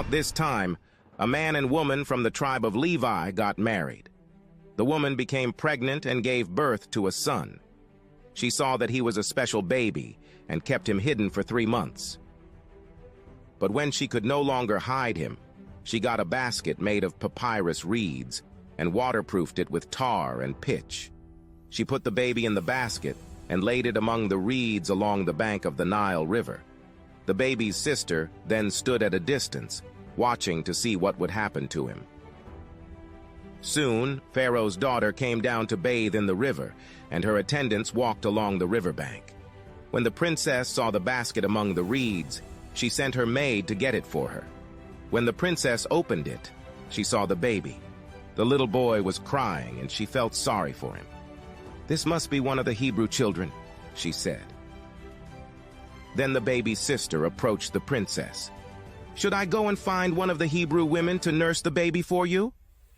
About this time, a man and woman from the tribe of Levi got married. The woman became pregnant and gave birth to a son. She saw that he was a special baby and kept him hidden for 3 months. But when she could no longer hide him, she got a basket made of papyrus reeds and waterproofed it with tar and pitch. She put the baby in the basket and laid it among the reeds along the bank of the Nile River. The baby's sister then stood at a distance, watching to see what would happen to him. Soon, Pharaoh's daughter came down to bathe in the river, and her attendants walked along the riverbank. When the princess saw the basket among the reeds, she sent her maid to get it for her. When the princess opened it, she saw the baby. The little boy was crying, and she felt sorry for him. "This must be one of the Hebrew children," she said. Then the baby's sister approached the princess. "Should I go and find one of the Hebrew women to nurse the baby for you?"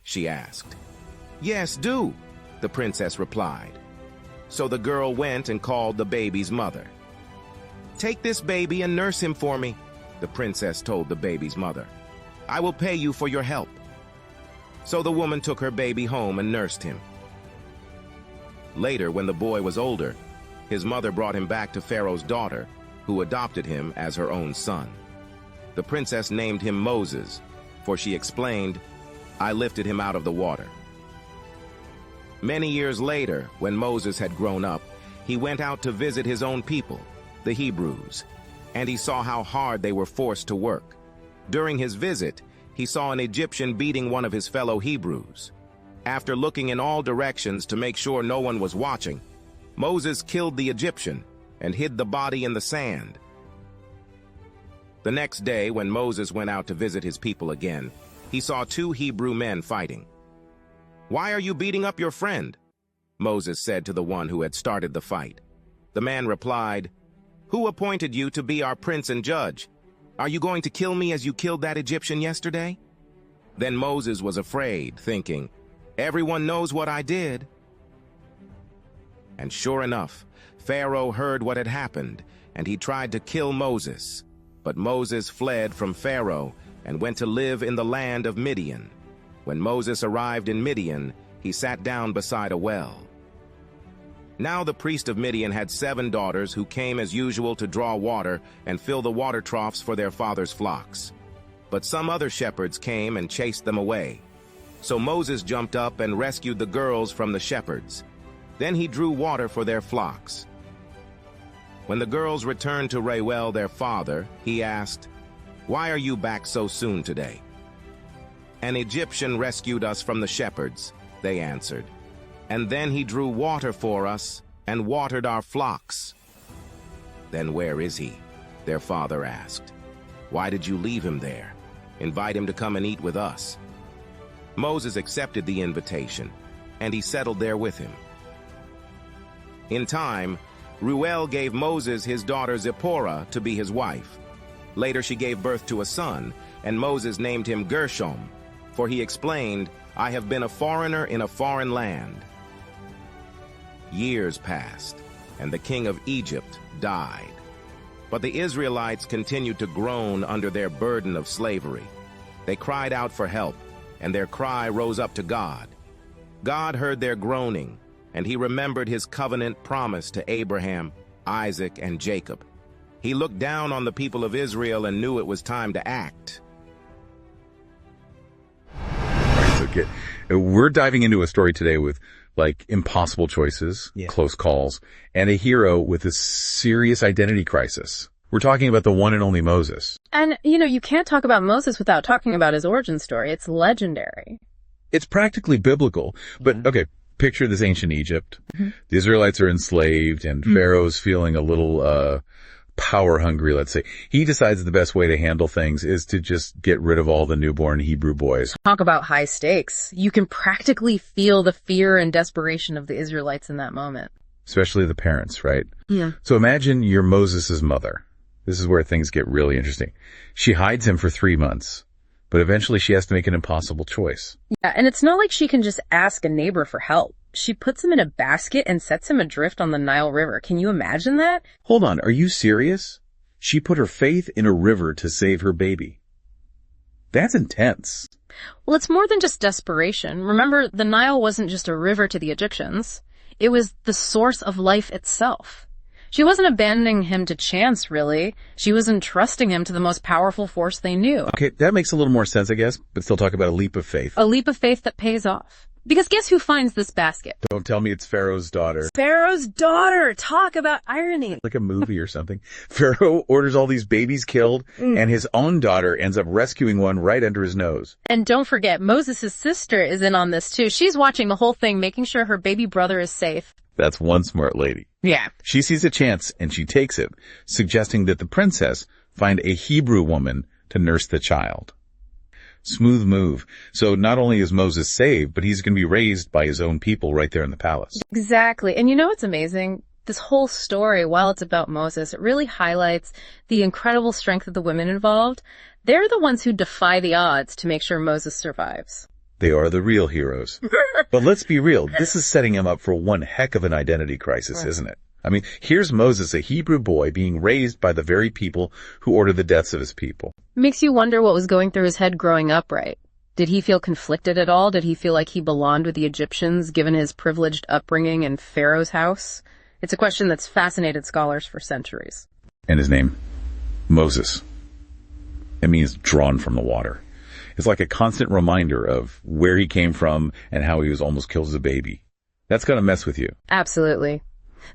she asked. "Yes, do," the princess replied. So the girl went and called the baby's mother. "Take this baby and nurse him for me," the princess told the baby's mother. "I will pay you for your help." So the woman took her baby home and nursed him. Later, when the boy was older, his mother brought him back to Pharaoh's daughter, who adopted him as her own son. The princess named him Moses, for she explained, "I lifted him out of the water." Many years later, when Moses had grown up, he went out to visit his own people, the Hebrews, and he saw how hard they were forced to work. During his visit, he saw an Egyptian beating one of his fellow Hebrews. After looking in all directions to make sure no one was watching, Moses killed the Egyptian and hid the body in the sand. The next day, when Moses went out to visit his people again, he saw 2 Hebrew men fighting. "Why are you beating up your friend?" Moses said to the one who had started the fight. The man replied, "Who appointed you to be our prince and judge? Are you going to kill me as you killed that Egyptian yesterday?" Then Moses was afraid, thinking, "Everyone knows what I did." And sure enough, Pharaoh heard what had happened, and he tried to kill Moses. But Moses fled from Pharaoh and went to live in the land of Midian. When Moses arrived in Midian, he sat down beside a well. Now the priest of Midian had 7 daughters who came as usual to draw water and fill the water troughs for their father's flocks. But some other shepherds came and chased them away. So Moses jumped up and rescued the girls from the shepherds. Then he drew water for their flocks. When the girls returned to Reuel, their father, he asked, "Why are you back so soon today?" "An Egyptian rescued us from the shepherds," they answered. "And then he drew water for us and watered our flocks." "Then where is he?" their father asked. "Why did you leave him there? Invite him to come and eat with us." Moses accepted the invitation, and he settled there with him. In time, Reuel gave Moses his daughter Zipporah to be his wife. Later she gave birth to a son, and Moses named him Gershom, for he explained, "I have been a foreigner in a foreign land." Years passed, and the king of Egypt died. But the Israelites continued to groan under their burden of slavery. They cried out for help, and their cry rose up to God. God heard their groaning, and he remembered his covenant promise to Abraham, Isaac, and Jacob. He looked down on the people of Israel and knew it was time to act. Okay. We're diving into a story today with impossible choices, close calls, and a hero with a serious identity crisis. We're talking about the one and only Moses. And, you can't talk about Moses without talking about his origin story. It's legendary. It's practically biblical, but okay. Picture this ancient Egypt. The Israelites are enslaved, and Pharaoh's feeling a little power hungry, let's say. He decides the best way to handle things is to just get rid of all the newborn Hebrew boys. Talk about high stakes. You can practically feel the fear and desperation of the Israelites in that moment. Especially the parents, right? Yeah. So imagine you're Moses' mother. This is where things get really interesting. She hides him for 3 months. But eventually she has to make an impossible choice. Yeah, and it's not like she can just ask a neighbor for help. She puts him in a basket and sets him adrift on the Nile River. Can you imagine that? Hold on, are you serious? She put her faith in a river to save her baby. That's intense. Well, it's more than just desperation. Remember, the Nile wasn't just a river to the Egyptians. It was the source of life itself. She wasn't abandoning him to chance, really. She was entrusting him to the most powerful force they knew. Okay, that makes a little more sense, I guess, but still talk about a leap of faith. A leap of faith that pays off. Because guess who finds this basket? Don't tell me it's Pharaoh's daughter. Pharaoh's daughter! Talk about irony. Like a movie or something. Pharaoh orders all these babies killed, and his own daughter ends up rescuing one right under his nose. And don't forget, Moses' sister is in on this too. She's watching the whole thing, making sure her baby brother is safe. That's one smart lady. Yeah. She sees a chance, and she takes it, suggesting that the princess find a Hebrew woman to nurse the child. Smooth move. So not only is Moses saved, but he's going to be raised by his own people right there in the palace. Exactly. And you know what's amazing? This whole story, while it's about Moses, it really highlights the incredible strength of the women involved. They're the ones who defy the odds to make sure Moses survives. They are the real heroes. But let's be real. This is setting him up for one heck of an identity crisis, isn't it? I mean, here's Moses, a Hebrew boy, being raised by the very people who ordered the deaths of his people. Makes you wonder what was going through his head growing up, right? Did he feel conflicted at all? Did he feel like he belonged with the Egyptians, given his privileged upbringing in Pharaoh's house? It's a question that's fascinated scholars for centuries. And his name? Moses. It means drawn from the water. It's like a constant reminder of where he came from and how he was almost killed as a baby. That's going to mess with you. Absolutely.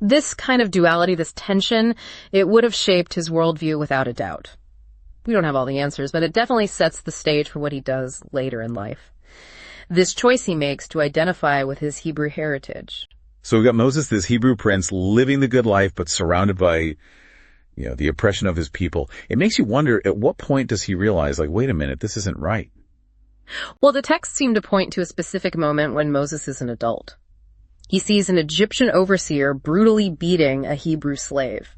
This kind of duality, this tension, it would have shaped his worldview without a doubt. We don't have all the answers, but it definitely sets the stage for what he does later in life. This choice he makes to identify with his Hebrew heritage. So we've got Moses, this Hebrew prince, living the good life, but surrounded by, the oppression of his people. It makes you wonder, at what point does he realize, wait a minute, this isn't right? Well, the text seemed to point to a specific moment when Moses is an adult. He sees an Egyptian overseer brutally beating a Hebrew slave.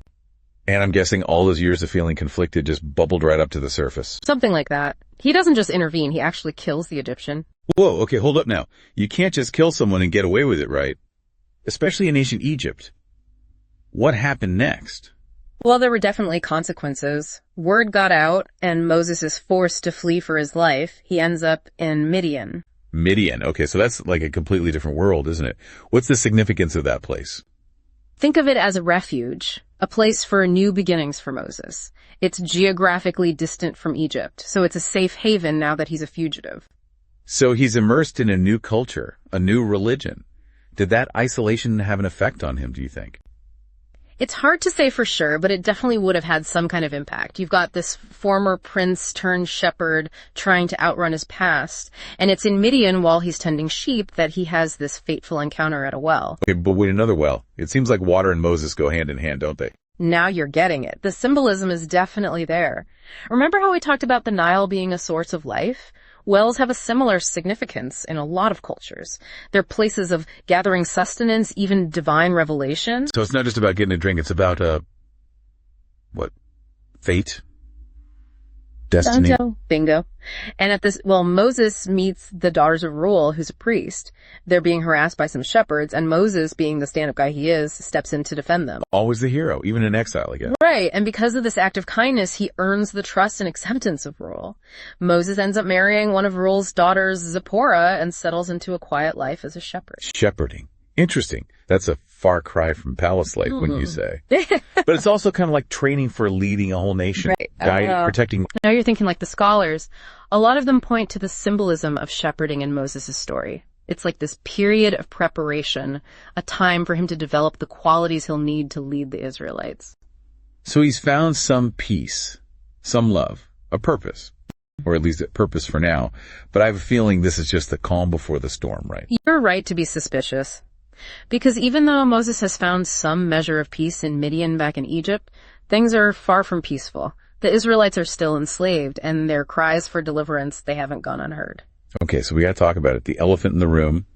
And I'm guessing all those years of feeling conflicted just bubbled right up to the surface. Something like that. He doesn't just intervene, he actually kills the Egyptian. Whoa, okay, hold up now. You can't just kill someone and get away with it, right? Especially in ancient Egypt. What happened next? Well, there were definitely consequences. Word got out, and Moses is forced to flee for his life. He ends up in Midian. Midian. Okay, so that's like a completely different world, isn't it? What's the significance of that place? Think of it as a refuge, a place for new beginnings for Moses. It's geographically distant from Egypt, so it's a safe haven now that he's a fugitive. So he's immersed in a new culture, a new religion. Did that isolation have an effect on him, do you think? It's hard to say for sure, but it definitely would have had some kind of impact. You've got this former prince turned shepherd trying to outrun his past, and it's in Midian while he's tending sheep that he has this fateful encounter at a well. Okay, but wait, another well. It seems like water and Moses go hand in hand, don't they? Now you're getting it. The symbolism is definitely there. Remember how we talked about the Nile being a source of life? Wells have a similar significance in a lot of cultures. They're places of gathering sustenance, even divine revelation. So it's not just about getting a drink, it's about, fate? Destiny? Bingo. And Moses meets the daughters of Reuel, who's a priest. They're being harassed by some shepherds, and Moses, being the stand-up guy he is, steps in to defend them. Always the hero, even in exile, I guess. Right, and because of this act of kindness, he earns the trust and acceptance of Reuel. Moses ends up marrying one of Reuel's daughters, Zipporah, and settles into a quiet life as a shepherd. Shepherding. Interesting. That's a far cry from palace life, wouldn't you say? But it's also kind of like training for leading a whole nation. Right. Protecting. Now you're thinking like the scholars. A lot of them point to the symbolism of shepherding in Moses' story. It's like this period of preparation, a time for him to develop the qualities he'll need to lead the Israelites. So he's found some peace, some love, a purpose. Or at least a purpose for now. But I have a feeling this is just the calm before the storm, right? You're right to be suspicious. Because even though Moses has found some measure of peace in Midian back in Egypt, things are far from peaceful. The Israelites are still enslaved, and their cries for deliverance, they haven't gone unheard. Okay, so we gotta talk about it. The elephant in the room,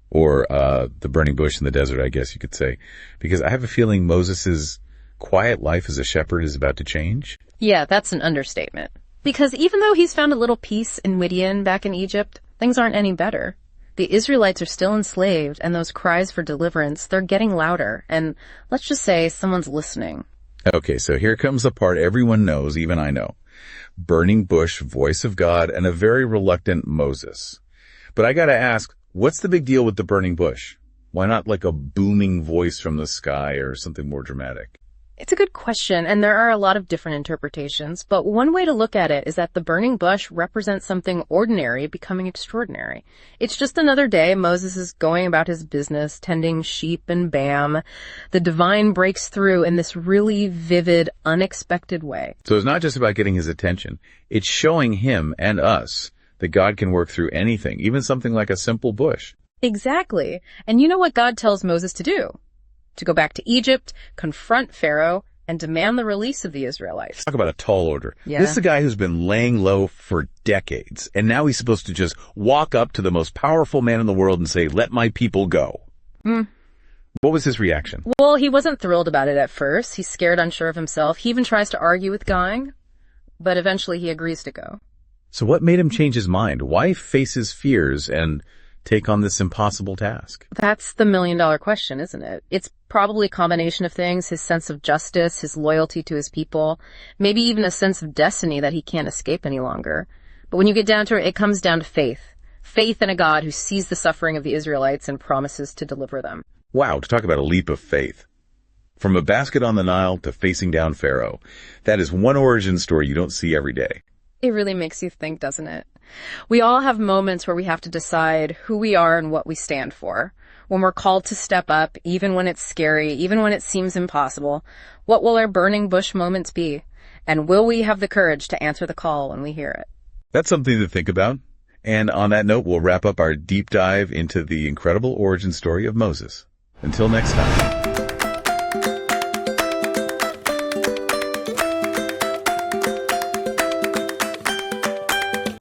or the burning bush in the desert, I guess you could say. Because I have a feeling Moses' quiet life as a shepherd is about to change. Yeah, that's an understatement. Because even though he's found a little peace in Midian back in Egypt, things aren't any better. The Israelites are still enslaved, and those cries for deliverance, they're getting louder. And let's just say someone's listening. Okay, so here comes the part everyone knows, even I know. burning bush, voice of God, and a very reluctant Moses. But I gotta ask, what's the big deal with the burning bush? Why not like a booming voice from the sky or something more dramatic? It's a good question, and there are a lot of different interpretations, but one way to look at it is that the burning bush represents something ordinary becoming extraordinary. It's just another day. Moses is going about his business, tending sheep, and bam, the divine breaks through in this really vivid, unexpected way. So it's not just about getting his attention. It's showing him and us that God can work through anything, even something like a simple bush. Exactly. And you know what God tells Moses to do? To go back to Egypt, confront Pharaoh, and demand the release of the Israelites. Talk about a tall order. Yeah. This is a guy who's been laying low for decades, and now he's supposed to just walk up to the most powerful man in the world and say, "Let my people go." What was his reaction? Well, he wasn't thrilled about it at first. He's scared, unsure of himself. He even tries to argue with going, but eventually he agrees to go. So what made him change his mind? Why face his fears and take on this impossible task? That's the million-dollar question, isn't it? It's probably a combination of things: his sense of justice, his loyalty to his people, maybe even a sense of destiny that he can't escape any longer. But when you get down to it, it comes down to faith. Faith in a God who sees the suffering of the Israelites and promises to deliver them. Wow, to talk about a leap of faith. From a basket on the Nile to facing down Pharaoh. That is one origin story you don't see every day. It really makes you think, doesn't it? We all have moments where we have to decide who we are and what we stand for. When we're called to step up, even when it's scary, even when it seems impossible, what will our burning bush moments be? And will we have the courage to answer the call when we hear it? That's something to think about. And on that note, we'll wrap up our deep dive into the incredible origin story of Moses. Until next time.